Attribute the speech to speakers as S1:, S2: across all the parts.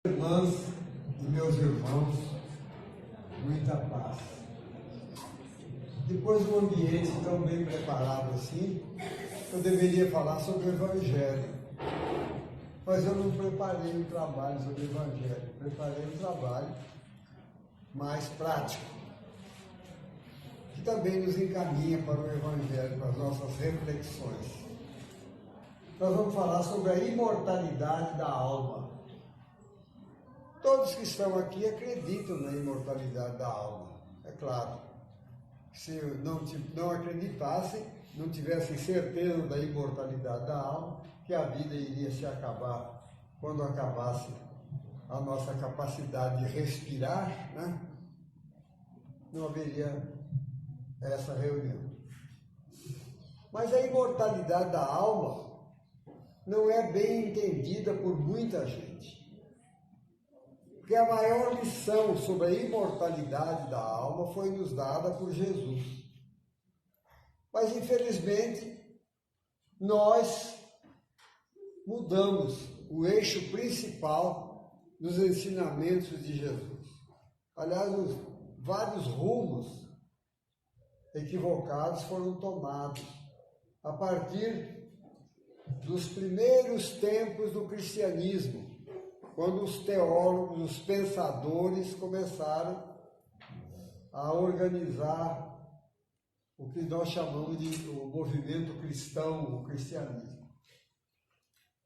S1: Irmãs e meus irmãos, muita paz. Depois de um ambiente tão bem preparado assim, eu deveria falar sobre o Evangelho. Mas eu não preparei um trabalho sobre o Evangelho, preparei um trabalho mais prático, que também nos encaminha para o Evangelho, para as nossas reflexões. Nós vamos falar sobre a imortalidade da alma. Todos que estão aqui acreditam na imortalidade da alma, é claro. Se não acreditassem, não tivessem certeza da imortalidade da alma, que a vida iria se acabar quando acabasse a nossa capacidade de respirar, né? Não haveria essa reunião. Mas a imortalidade da alma não é bem entendida por muita gente. Porque a maior lição sobre a imortalidade da alma foi nos dada por Jesus. Mas, infelizmente, nós mudamos o eixo principal dos ensinamentos de Jesus. Aliás, os vários rumos equivocados foram tomados a partir dos primeiros tempos do cristianismo, quando os teólogos, os pensadores começaram a organizar o que nós chamamos de o movimento cristão, o cristianismo.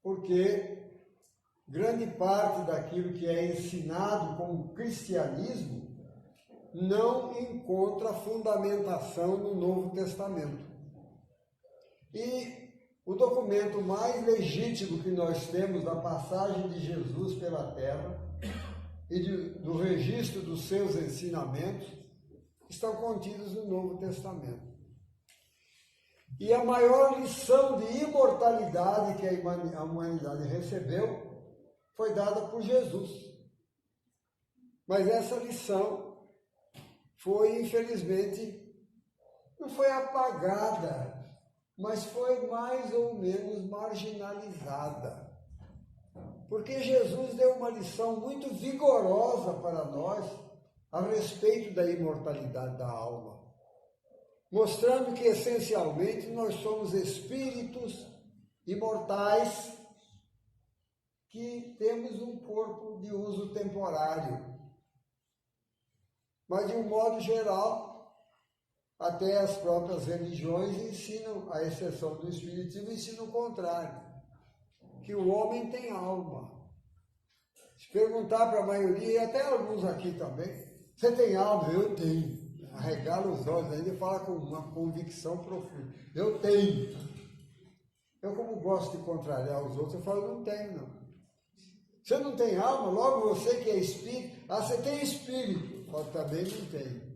S1: Porque grande parte daquilo que é ensinado como cristianismo não encontra fundamentação no Novo Testamento. E o documento mais legítimo que nós temos da passagem de Jesus pela terra e do registro dos seus ensinamentos estão contidos no Novo Testamento. E a maior lição de imortalidade que a humanidade recebeu foi dada por Jesus. Mas essa lição foi, infelizmente, não foi apagada, mas foi mais ou menos marginalizada. Porque Jesus deu uma lição muito vigorosa para nós a respeito da imortalidade da alma, mostrando que, essencialmente, nós somos espíritos imortais que temos um corpo de uso temporário. Mas, de um modo geral, até as próprias religiões ensinam, à exceção do Espiritismo, ensinam o contrário, que o homem tem alma. Se perguntar para a maioria, e até alguns aqui também, você tem alma? Eu tenho. Arregala os olhos ainda e fala com uma convicção profunda. Eu tenho. Eu, como gosto de contrariar os outros, eu falo, não tenho, não. Você não tem alma? Logo você que é espírito, você tem espírito. Eu também não tenho.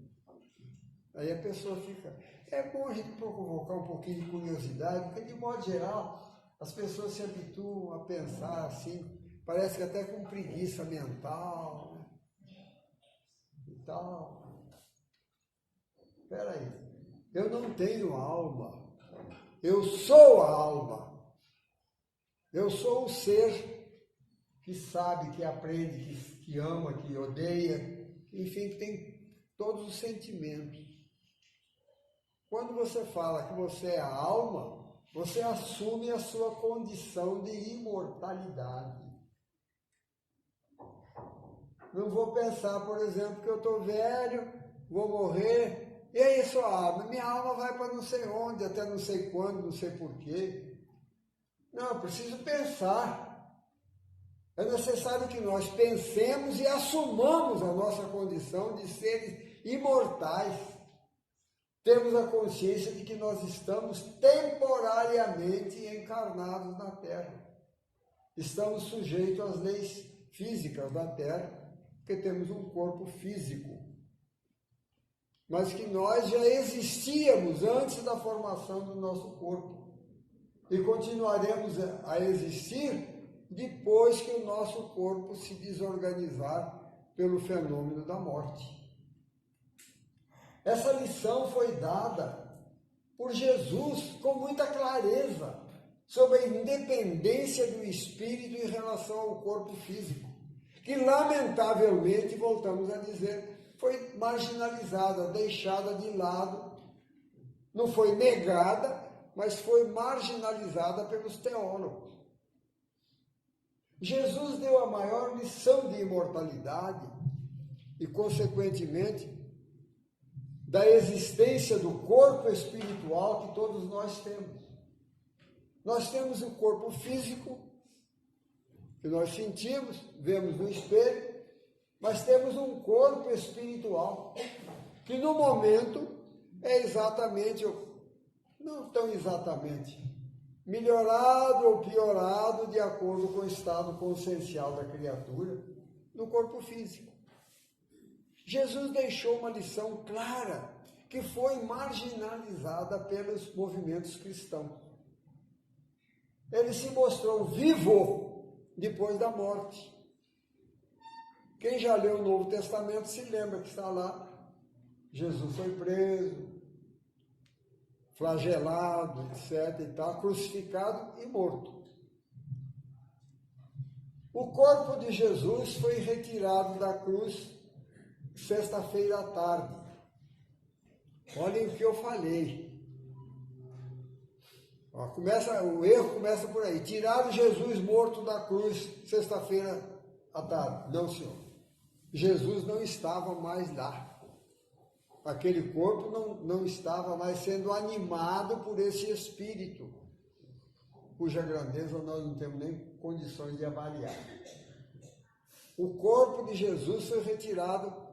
S1: Aí a pessoa fica... É bom a gente provocar um pouquinho de curiosidade, porque, de modo geral, as pessoas se habituam a pensar assim, parece que até com preguiça mental, né? E tal. Espera aí, eu não tenho alma, eu sou a alma. Eu sou o ser que sabe, que aprende, que ama, que odeia, enfim, que tem todos os sentimentos. Quando você fala que você é a alma, você assume a sua condição de imortalidade. Não vou pensar, por exemplo, que eu estou velho, vou morrer, e aí sua alma? Minha alma vai para não sei onde, até não sei quando, não sei porquê. Não, eu preciso pensar. É necessário que nós pensemos e assumamos a nossa condição de seres imortais. Temos a consciência de que nós estamos temporariamente encarnados na Terra. Estamos sujeitos às leis físicas da Terra, porque temos um corpo físico. Mas que nós já existíamos antes da formação do nosso corpo. E continuaremos a existir depois que o nosso corpo se desorganizar pelo fenômeno da morte. Essa lição foi dada por Jesus com muita clareza sobre a independência do espírito em relação ao corpo físico. que lamentavelmente, voltamos a dizer, foi marginalizada, deixada de lado, não foi negada, mas foi marginalizada pelos teólogos. Jesus deu a maior lição de imortalidade e, consequentemente, da existência do corpo espiritual que todos nós temos. Nós temos o corpo físico, que nós sentimos, vemos no espelho, mas temos um corpo espiritual, que no momento é exatamente, não tão exatamente, melhorado ou piorado de acordo com o estado consciencial da criatura, no corpo físico. Jesus deixou uma lição clara, que foi marginalizada pelos movimentos cristãos. Ele se mostrou vivo depois da morte. Quem já leu o Novo Testamento se lembra que está lá. Jesus foi preso, flagelado, etc. e tal, crucificado e morto. O corpo de Jesus foi retirado da cruz sexta-feira à tarde. Olhem o que eu falei. O erro começa por aí. Tiraram Jesus morto da cruz sexta-feira à tarde. Não, senhor. Jesus não estava mais lá. Aquele corpo não estava mais sendo animado por esse espírito, cuja grandeza nós não temos nem condições de avaliar. O corpo de Jesus foi retirado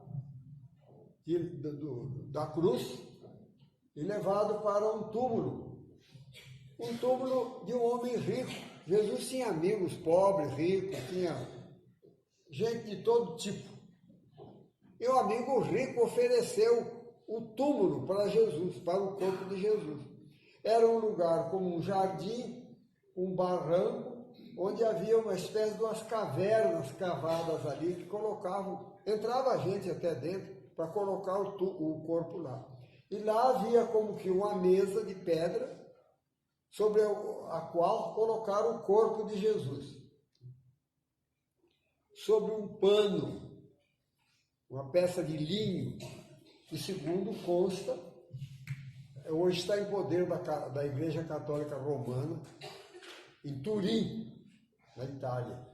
S1: da cruz e levado para um túmulo de um homem rico. Jesus tinha amigos pobres, ricos, tinha gente de todo tipo. E o amigo rico ofereceu o túmulo para Jesus, para o corpo de Jesus. Era um lugar como um jardim, um barranco, onde havia uma espécie de umas cavernas cavadas ali que entrava gente até dentro para colocar o corpo lá. E lá havia como que uma mesa de pedra sobre a qual colocaram o corpo de Jesus. Sobre um pano, uma peça de linho, que segundo consta, hoje está em poder da Igreja Católica Romana, em Turim, na Itália.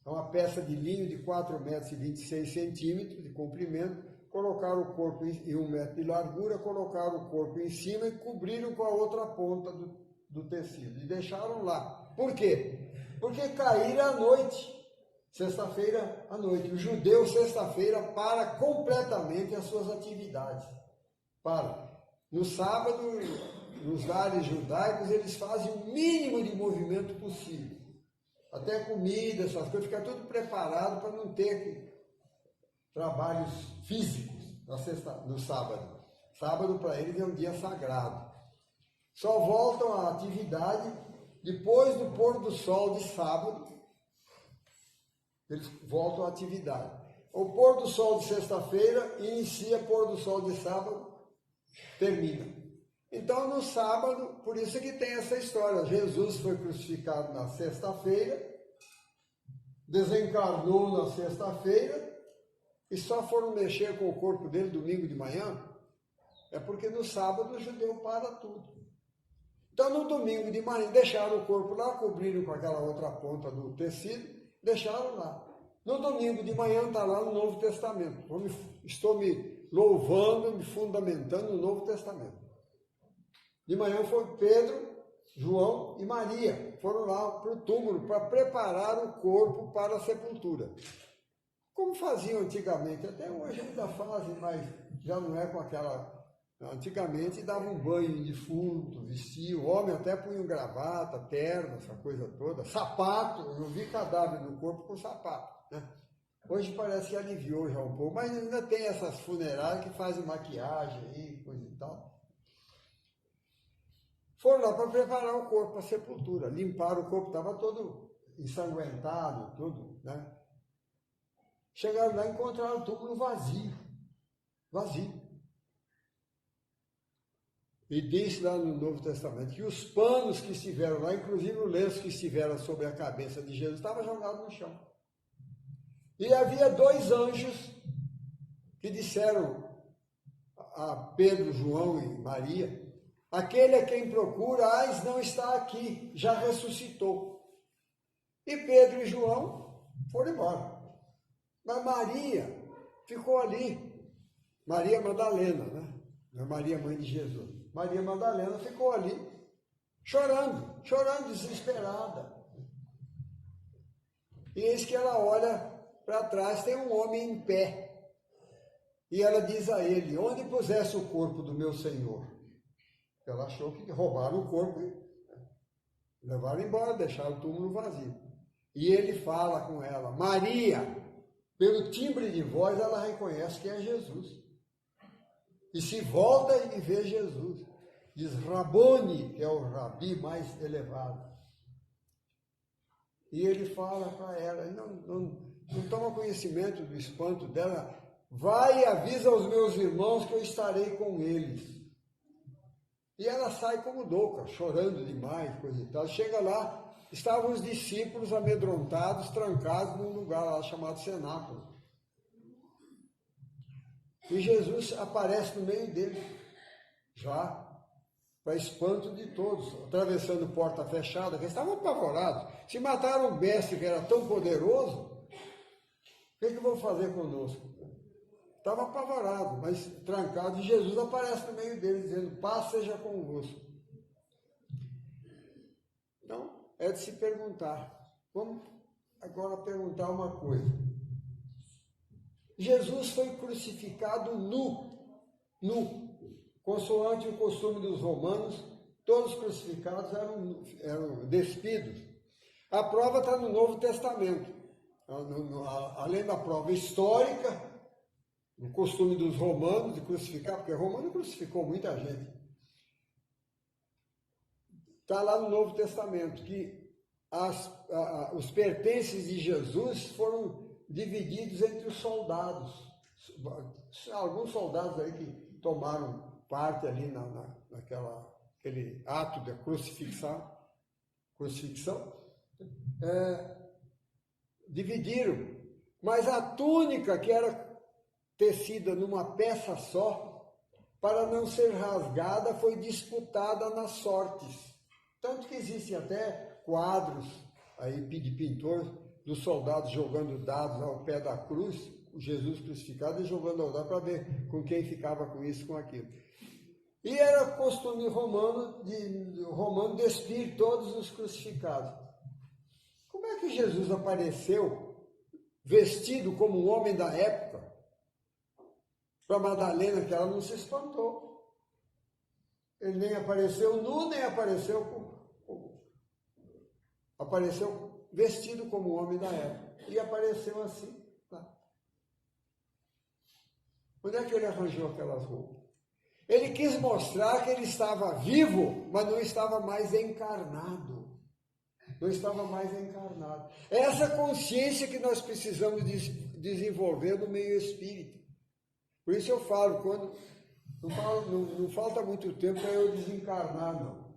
S1: É uma peça de linho de 4,26 metros de comprimento, colocaram o corpo em 1 metro de largura, colocaram o corpo em cima e cobriram com a outra ponta do tecido, e deixaram lá. Por quê? Porque caíram à noite, sexta-feira à noite. O judeu, sexta-feira, para completamente as suas atividades. No sábado, nos lares judaicos, eles fazem o mínimo de movimento possível. Até comida, essas coisas, fica tudo preparado para não ter trabalhos físicos no sábado. Sábado, para eles, é um dia sagrado. Só voltam à atividade depois do pôr do sol de sábado. Eles voltam à atividade. O pôr do sol de sexta-feira inicia, pôr do sol de sábado termina. Então, no sábado, por isso que tem essa história. Jesus foi crucificado na sexta-feira, desencarnou na sexta-feira e só foram mexer com o corpo dele domingo de manhã. É porque no sábado o judeu para tudo. Então, no domingo de manhã, deixaram o corpo lá, cobriram com aquela outra ponta do tecido, deixaram lá. No domingo de manhã está lá no Novo Testamento. Estou me louvando, me fundamentando no Novo Testamento. De manhã foi Pedro, João e Maria. Foram lá para o túmulo para preparar o corpo para a sepultura. Como faziam antigamente, até hoje ainda fazem, mas já não é com aquela... Antigamente davam um banho em defunto, vestiam, o homem até punha gravata, terno, essa coisa toda, sapato, eu vi cadáver no corpo com sapato, né? Hoje parece que aliviou já um pouco, mas ainda tem essas funerárias que fazem maquiagem aí, coisa e tal. Foram lá para preparar o corpo para a sepultura, limparam o corpo, estava todo ensanguentado, tudo, né? Chegaram lá e encontraram o túmulo vazio. E diz lá no Novo Testamento que os panos que estiveram lá, inclusive o lenço que estiveram sobre a cabeça de Jesus, estava jogado no chão. E havia 2 anjos que disseram a Pedro, João e Maria: aquele a quem procurais não está aqui, já ressuscitou. E Pedro e João foram embora. Mas Maria ficou ali. Maria Madalena, né? Não é Maria, mãe de Jesus. Maria Madalena ficou ali, chorando, desesperada. E eis que ela olha para trás, tem um homem em pé. E ela diz a ele: onde pusesse o corpo do meu Senhor? Ela achou que roubaram o corpo e levaram embora, deixaram o túmulo vazio. E ele fala com ela: Maria. Pelo timbre de voz, ela reconhece que é Jesus. E se volta e vê Jesus. Diz Rabone, que é o rabi mais elevado. E ele fala para ela, não toma conhecimento do espanto dela: vai e avisa aos meus irmãos que eu estarei com eles. E ela sai como louca, chorando demais, coisa e tal. Chega lá, estavam os discípulos amedrontados, trancados num lugar lá chamado cenáculo. E Jesus aparece no meio deles, já, para espanto de todos, atravessando porta fechada, que eles estavam apavorados. Se mataram o mestre que era tão poderoso, o que vão fazer conosco? Estava apavorado, mas trancado, e Jesus aparece no meio deles, dizendo: paz seja convosco. Então, é de se perguntar. Vamos agora perguntar uma coisa. Jesus foi crucificado nu, consoante o costume dos romanos, todos os crucificados eram despidos. A prova está no Novo Testamento, além da prova histórica, o costume dos romanos de crucificar, porque romano crucificou muita gente. Está lá no Novo Testamento que os pertences de Jesus foram divididos entre os soldados. Alguns soldados aí que tomaram parte ali naquele ato da crucifixão, dividiram. Mas a túnica, que era tecida numa peça só, para não ser rasgada, foi disputada nas sortes. Tanto que existem até quadros aí de pintor dos soldados jogando dados ao pé da cruz, o Jesus crucificado, e jogando ao dado para ver com quem ficava com isso, com aquilo. E era costume romano despir todos os crucificados. Como é que Jesus apareceu vestido como um homem da época? Para Madalena, que ela não se espantou. Ele nem apareceu nu, nem apareceu vestido como um homem da época. E apareceu assim. Tá? Onde é que ele arranjou aquelas roupas? Ele quis mostrar que ele estava vivo, mas não estava mais encarnado. É essa consciência que nós precisamos desenvolver no meio espírita. Por isso eu falo, quando não falta muito tempo para eu desencarnar, não.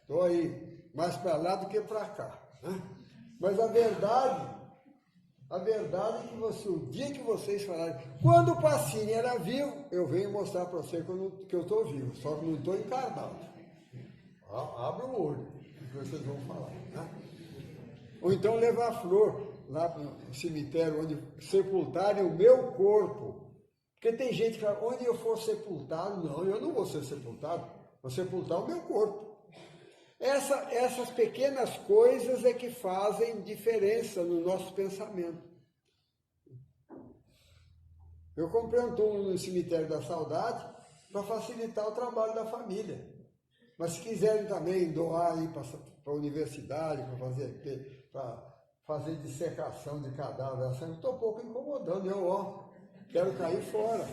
S1: Estou aí, mais para lá do que para cá. Né? Mas a verdade é que o dia que vocês falarem, quando o Pacini era vivo, eu venho mostrar para você que eu estou vivo, só que não estou encarnado. Abra o olho, que vocês vão falar. Né? Ou então levar flor lá para o cemitério onde sepultarem o meu corpo. Porque tem gente que fala, onde eu for sepultado, não, eu não vou ser sepultado, vou sepultar o meu corpo. Essas pequenas coisas é que fazem diferença no nosso pensamento. Eu comprei um túmulo no cemitério da Saudade para facilitar o trabalho da família. Mas se quiserem também doar aí para a universidade, para fazer dissecação de cadáver, eu estou um pouco incomodando, quero cair fora,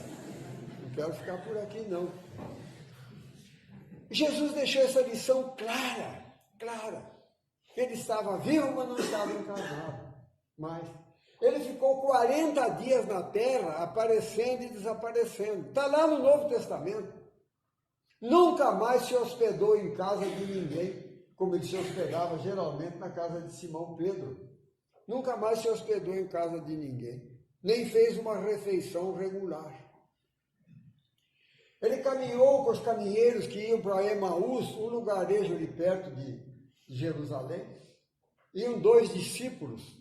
S1: não quero ficar por aqui não. Jesus deixou essa lição clara. Ele estava vivo, mas não estava encarnado. Mas ele ficou 40 dias na terra, aparecendo e desaparecendo. Está lá no Novo Testamento. Nunca mais se hospedou em casa de ninguém, como ele se hospedava geralmente na casa de Simão Pedro. nunca mais se hospedou em casa de ninguém, nem fez uma refeição regular. Ele caminhou com os caminheiros que iam para Emaús, um lugarejo ali perto de Jerusalém. Iam 2 discípulos,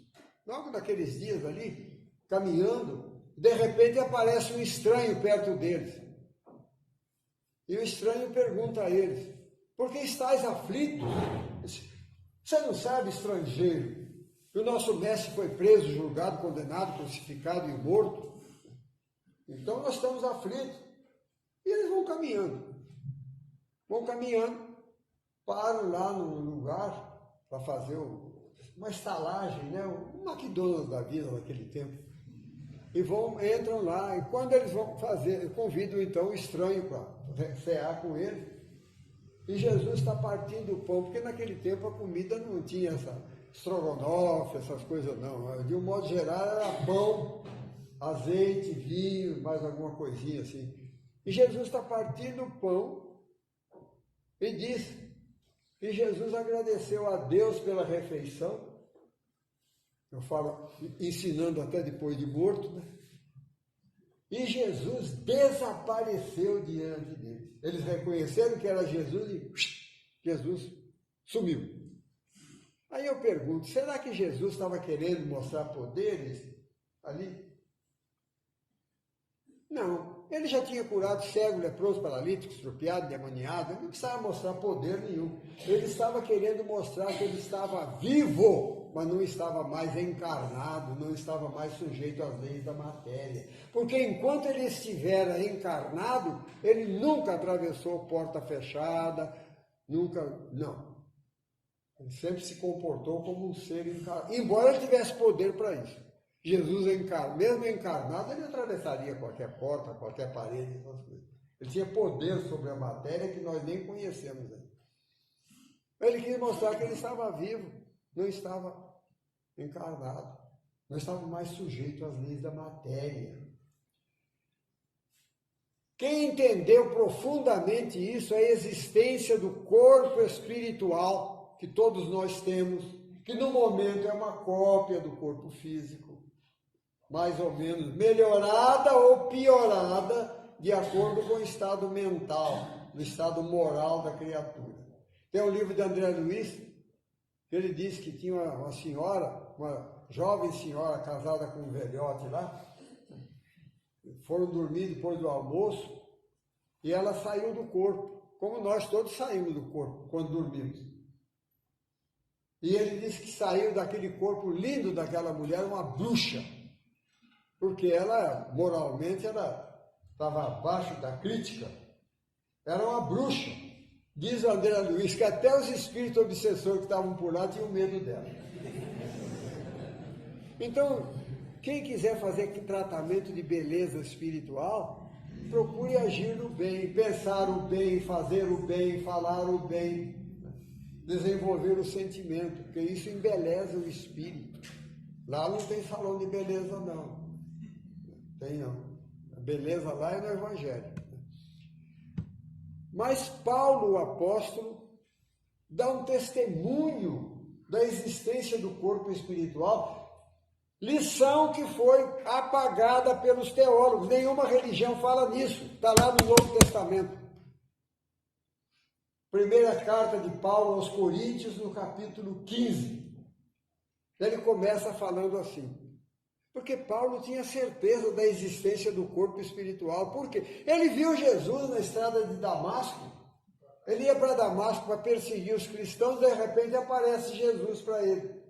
S1: logo naqueles dias ali, caminhando, de repente aparece um estranho perto deles. E o estranho pergunta a eles: por que estáis aflitos? Você não sabe, estrangeiro, que o nosso mestre foi preso, julgado, condenado, crucificado e morto? Então nós estamos aflitos. E eles vão caminhando, param lá no lugar para fazer uma estalagem, né? Um McDonald's da vida naquele tempo. E entram lá, e quando eles vão fazer, convidam então o estranho para cear com ele. E Jesus está partindo o pão, porque naquele tempo a comida não tinha essa estrogonofe, essas coisas não. De um modo geral era pão, azeite, vinho, mais alguma coisinha assim. E Jesus está partindo o pão e diz que Jesus agradeceu a Deus pela refeição. Eu falo ensinando até depois de morto, né? E Jesus desapareceu diante deles. Eles reconheceram que era Jesus e Jesus sumiu. Aí eu pergunto, será que Jesus estava querendo mostrar poderes ali? Não. Ele já tinha curado cego, leproso, paralítico, estrupiado, demoniado. Ele não precisava mostrar poder nenhum. Ele estava querendo mostrar que ele estava vivo, mas não estava mais encarnado, não estava mais sujeito às leis da matéria. Porque enquanto ele estivera encarnado, ele nunca atravessou porta fechada, não. Ele sempre se comportou como um ser encarnado, embora ele tivesse poder para isso. Jesus, mesmo encarnado, ele atravessaria qualquer porta, qualquer parede, essas coisas. Ele tinha poder sobre a matéria que nós nem conhecemos ainda. Ele quis mostrar que ele estava vivo, não estava encarnado, não estava mais sujeito às leis da matéria. Quem entendeu profundamente isso, a existência do corpo espiritual que todos nós temos, que no momento é uma cópia do corpo físico, mais ou menos melhorada ou piorada de acordo com o estado mental, o estado moral da criatura. Tem um livro de André Luiz, que ele diz que tinha uma senhora, uma jovem senhora casada com um velhote lá, foram dormir depois do almoço e ela saiu do corpo, como nós todos saímos do corpo quando dormimos. E ele disse que saiu daquele corpo lindo daquela mulher uma bruxa, porque ela, moralmente, estava abaixo da crítica, era uma bruxa. Diz André Luiz que até os espíritos obsessores que estavam por lá tinham medo dela. Então, quem quiser fazer tratamento de beleza espiritual, procure agir no bem, pensar o bem, fazer o bem, falar o bem, desenvolver o sentimento, porque isso embeleza o espírito. Lá não tem salão de beleza, não. Tem não. A beleza lá é no Evangelho. Mas Paulo, o apóstolo, dá um testemunho da existência do corpo espiritual, lição que foi apagada pelos teólogos. Nenhuma religião fala nisso. Está lá no Novo Testamento. Primeira carta de Paulo aos Coríntios, no capítulo 15. Ele começa falando assim. Porque Paulo tinha certeza da existência do corpo espiritual. Por quê? Ele viu Jesus na estrada de Damasco. Ele ia para Damasco para perseguir os cristãos, de repente aparece Jesus para ele.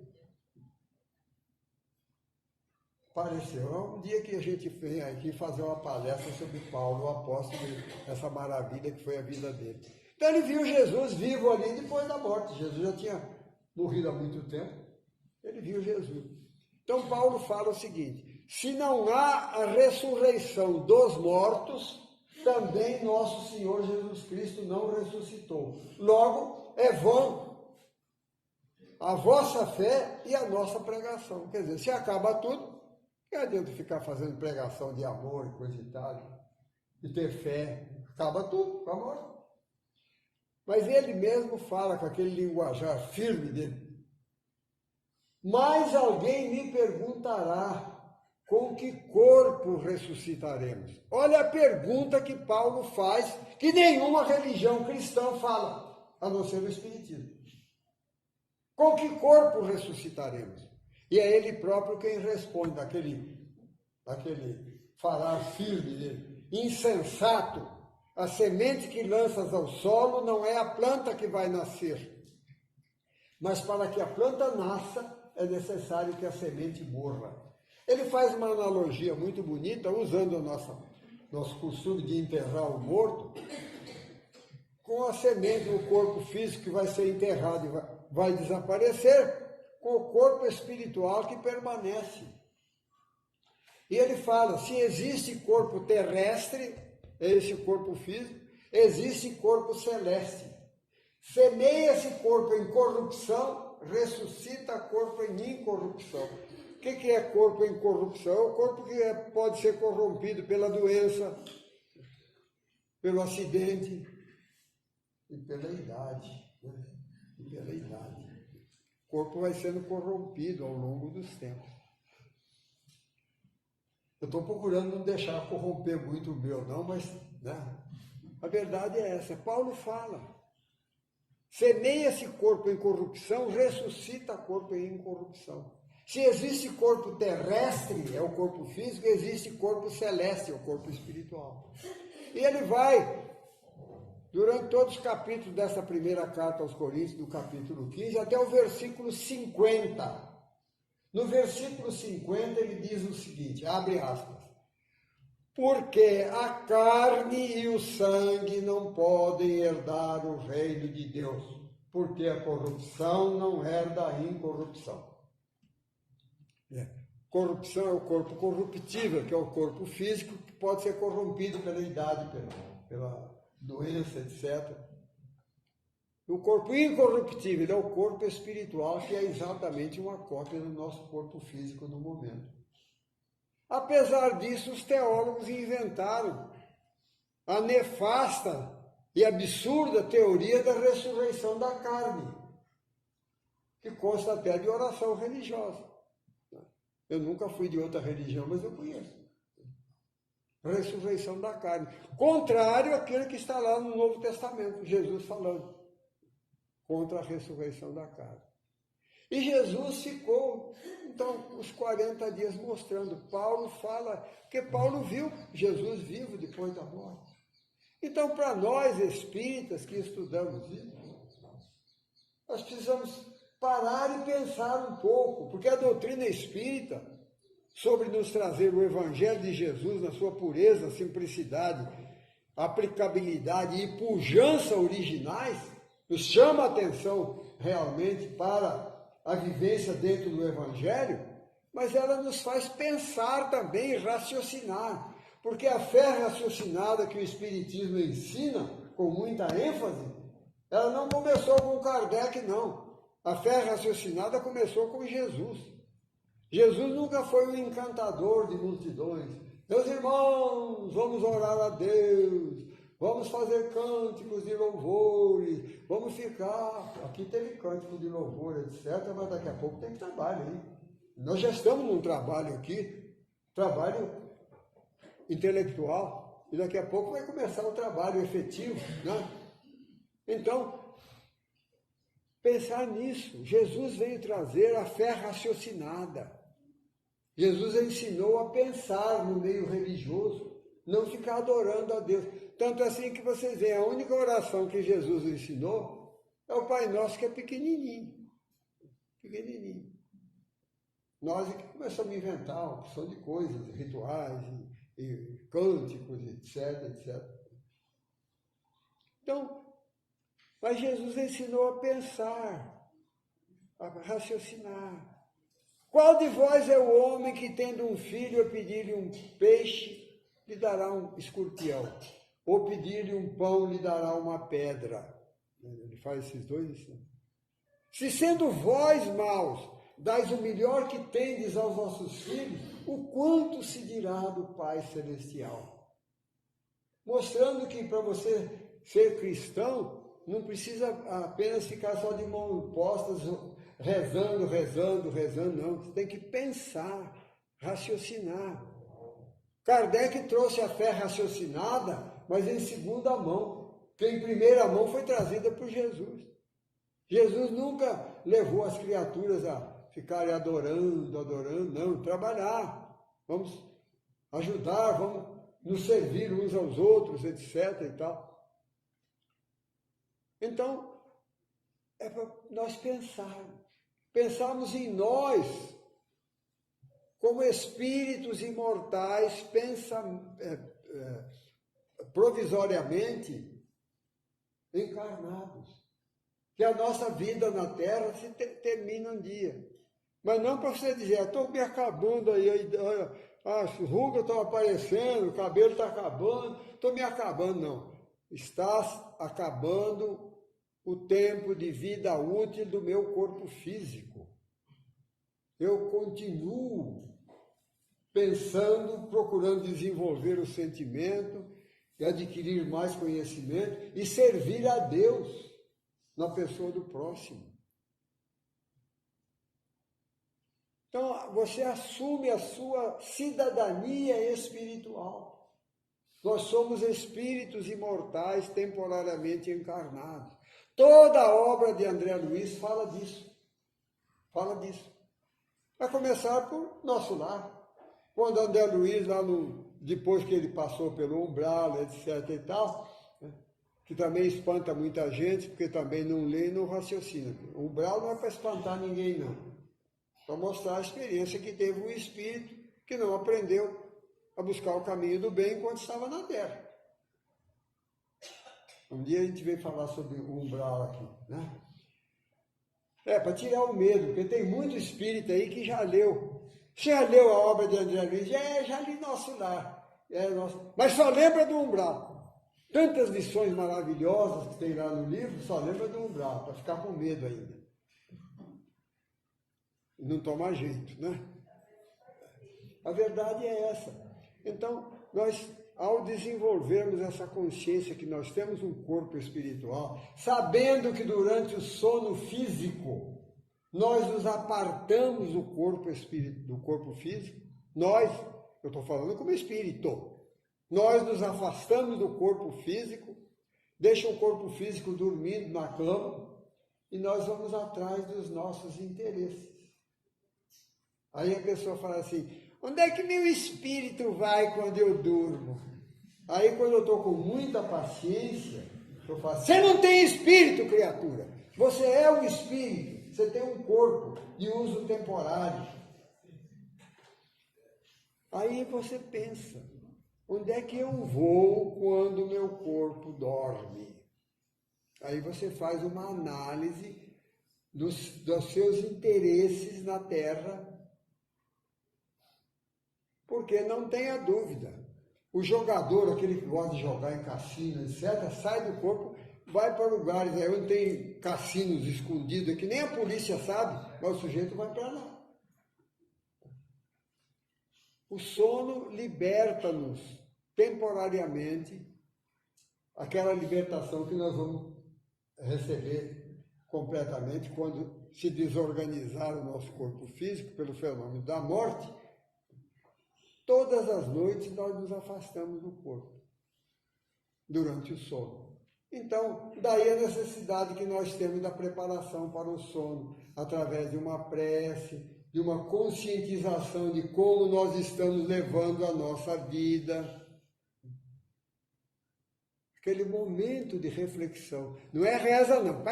S1: Apareceu. É um dia que a gente vem aqui fazer uma palestra sobre Paulo, o apóstolo, essa maravilha que foi a vida dele. Então ele viu Jesus vivo ali depois da morte. Jesus já tinha morrido há muito tempo. Ele viu Jesus. Então Paulo fala o seguinte: se não há a ressurreição dos mortos, também nosso Senhor Jesus Cristo não ressuscitou. Logo, é vã a vossa fé e a nossa pregação. Quer dizer, se acaba tudo, não adianta ficar fazendo pregação de amor e coisa e tal, e ter fé. Acaba tudo, com a morte. Mas ele mesmo fala com aquele linguajar firme dele. Mas alguém me perguntará, com que corpo ressuscitaremos? Olha a pergunta que Paulo faz, que nenhuma religião cristã fala, a não ser o Espiritismo. Com que corpo ressuscitaremos? E é ele próprio quem responde, aquele falar firme dele. Insensato, a semente que lanças ao solo não é a planta que vai nascer. Mas para que a planta nasça, é necessário que a semente morra. Ele faz uma analogia muito bonita, usando o nosso costume de enterrar o morto, com a semente, o corpo físico que vai ser enterrado e vai desaparecer, com o corpo espiritual que permanece. E ele fala, se existe corpo terrestre, é esse corpo físico, existe corpo celeste. Semeia esse corpo em corrupção, ressuscita corpo em incorrupção. O que é corpo em corrupção? É o corpo que pode ser corrompido pela doença, pelo acidente e pela idade. E pela idade. O corpo vai sendo corrompido ao longo dos tempos. Eu estou procurando não deixar corromper muito o meu, não, mas a verdade é essa. Paulo fala. Semeia esse corpo em corrupção, ressuscita corpo em incorrupção. Se existe corpo terrestre, é o corpo físico, existe corpo celeste, é o corpo espiritual. E ele vai, durante todos os capítulos dessa primeira carta aos Coríntios, do capítulo 15, até o versículo 50. No versículo 50 ele diz o seguinte, abre aspas, porque a carne e o sangue não podem herdar o reino de Deus, porque a corrupção não herda a incorrupção. Corrupção é o corpo corruptível, que é o corpo físico, que pode ser corrompido pela idade, pela doença, etc. O corpo incorruptível é o corpo espiritual, que é exatamente uma cópia do nosso corpo físico no momento. Apesar disso, os teólogos inventaram a nefasta e absurda teoria da ressurreição da carne, que consta até de oração religiosa. Eu nunca fui de outra religião, mas eu conheço. Ressurreição da carne. Contrário àquilo que está lá no Novo Testamento, Jesus falando contra a ressurreição da carne. E Jesus ficou, então, os 40 dias mostrando. Paulo fala, porque Paulo viu Jesus vivo depois da morte. Então, para nós espíritas que estudamos isso, nós precisamos parar e pensar um pouco, porque a doutrina espírita, sobre nos trazer o Evangelho de Jesus na sua pureza, simplicidade, aplicabilidade e pujança originais, nos chama a atenção realmente para a vivência dentro do Evangelho, mas ela nos faz pensar também e raciocinar, porque a fé raciocinada que o Espiritismo ensina, com muita ênfase, ela não começou com Kardec, não. A fé raciocinada começou com Jesus. Jesus nunca foi um encantador de multidões. Meus irmãos, vamos orar a Deus, vamos fazer cânticos de louvores, vamos ficar. Aqui teve cântico de louvor, etc., mas daqui a pouco tem trabalho, hein? Nós já estamos num trabalho aqui, trabalho intelectual, e daqui a pouco vai começar o trabalho efetivo, né? Então, pensar nisso. Jesus veio trazer a fé raciocinada. Jesus ensinou a pensar no meio religioso, não ficar adorando a Deus. Tanto assim que vocês veem, a única oração que Jesus ensinou é o Pai Nosso, que é pequenininho. Pequenininho. Nós é que começamos a inventar uma opção de coisas, rituais, e cânticos, etc, etc. Então, mas Jesus ensinou a pensar, a raciocinar. Qual de vós é o homem que, tendo um filho, a pedir-lhe um peixe, lhe dará um escorpião? Ou pedir-lhe um pão, lhe dará uma pedra? Ele faz esses dois assim. Se sendo vós maus, dais o melhor que tendes aos vossos filhos, o quanto se dirá do Pai Celestial? Mostrando que para você ser cristão, não precisa apenas ficar só de mãos postas, rezando, não. Você tem que pensar, raciocinar. Kardec trouxe a fé raciocinada, mas em segunda mão, porque em primeira mão foi trazida por Jesus. Jesus nunca levou as criaturas a ficarem adorando, não, trabalhar. Vamos ajudar, vamos nos servir uns aos outros, etc. e tal. Então, é para nós pensarmos em nós como espíritos imortais, provisoriamente encarnados. Que a nossa vida na Terra se termina um dia. Mas não para você dizer, estou me acabando aí, as rugas estão aparecendo, o cabelo está acabando, estou me acabando, não. Está acabando o tempo de vida útil do meu corpo físico. Eu continuo pensando, procurando desenvolver o sentimento e adquirir mais conhecimento e servir a Deus na pessoa do próximo. Então, você assume a sua cidadania espiritual. Nós somos espíritos imortais temporariamente encarnados. Toda a obra de André Luiz fala disso. Vai começar por nosso lar. Quando André Luiz, depois que ele passou pelo umbral, etc. e tal, que também espanta muita gente, porque também não lê e não raciocina. O umbral não é para espantar ninguém, não. Para mostrar a experiência que teve um espírito que não aprendeu a buscar o caminho do bem enquanto estava na Terra. Um dia a gente veio falar sobre o umbral aqui, né? Para tirar o medo, porque tem muito espírito aí que já leu. Você já leu a obra de André Luiz? Já li Nosso Lar. Mas só lembra do umbral. Tantas lições maravilhosas que tem lá no livro, só lembra do umbral, para ficar com medo ainda. E não tomar jeito, né? A verdade é essa. Então, nós, ao desenvolvermos essa consciência que nós temos um corpo espiritual, sabendo que durante o sono físico, nós nos apartamos do corpo físico, eu estou falando como espírito, nós nos afastamos do corpo físico, deixa o corpo físico dormindo na cama e nós vamos atrás dos nossos interesses. Aí a pessoa fala assim, onde é que meu espírito vai quando eu durmo? Aí quando eu estou com muita paciência, eu falo, você não tem espírito, criatura. Você é um espírito, você tem um corpo de uso temporário. Aí você pensa, onde é que eu vou quando o meu corpo dorme? Aí você faz uma análise dos seus interesses na Terra, porque não tenha dúvida, o jogador, aquele que gosta de jogar em cassino, etc., sai do corpo, vai para lugares onde tem cassinos escondidos, que nem a polícia sabe, mas o sujeito vai para lá. O sono liberta-nos temporariamente, aquela libertação que nós vamos receber completamente quando se desorganizar o nosso corpo físico pelo fenômeno da morte. Todas as noites nós nos afastamos do corpo, durante o sono. Então, daí a necessidade que nós temos da preparação para o sono, através de uma prece, de uma conscientização de como nós estamos levando a nossa vida. Aquele momento de reflexão. Não é reza, não.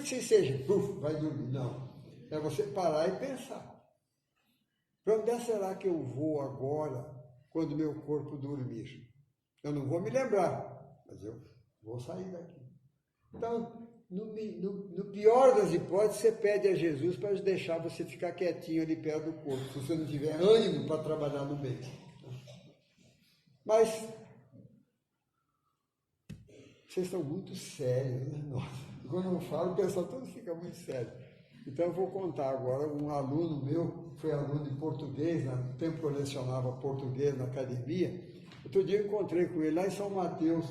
S1: Se seja, vai dormir. Não. É você parar e pensar. Para onde será que eu vou agora, quando meu corpo dormir? Eu não vou me lembrar, mas eu vou sair daqui. Então, no pior das hipóteses, você pede a Jesus para deixar você ficar quietinho ali perto do corpo, se você não tiver ânimo para trabalhar no bem. Mas, vocês estão muito sérios, né? Nossa, quando eu falo, o pessoal todo fica muito sério. Então, eu vou contar agora, um aluno meu, foi aluno de português, no tempo que eu lecionava português na academia, outro dia eu encontrei com ele lá em São Mateus.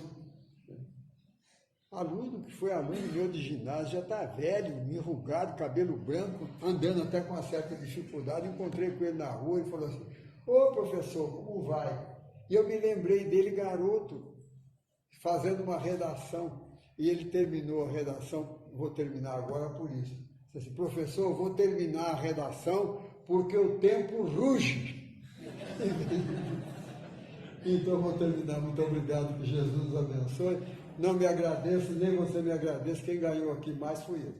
S1: aluno que foi aluno meu de ginásio, já está velho, enrugado, cabelo branco, andando até com uma certa dificuldade. Encontrei com ele na rua e falou assim: ô professor, como vai? E eu me lembrei dele, garoto, fazendo uma redação. E ele terminou a redação, vou terminar agora por isso. Disse assim: professor, vou terminar a redação porque o tempo ruge. Então vou terminar. Muito obrigado, que Jesus abençoe. Não me agradeço, nem você me agradece. Quem ganhou aqui mais fui eu.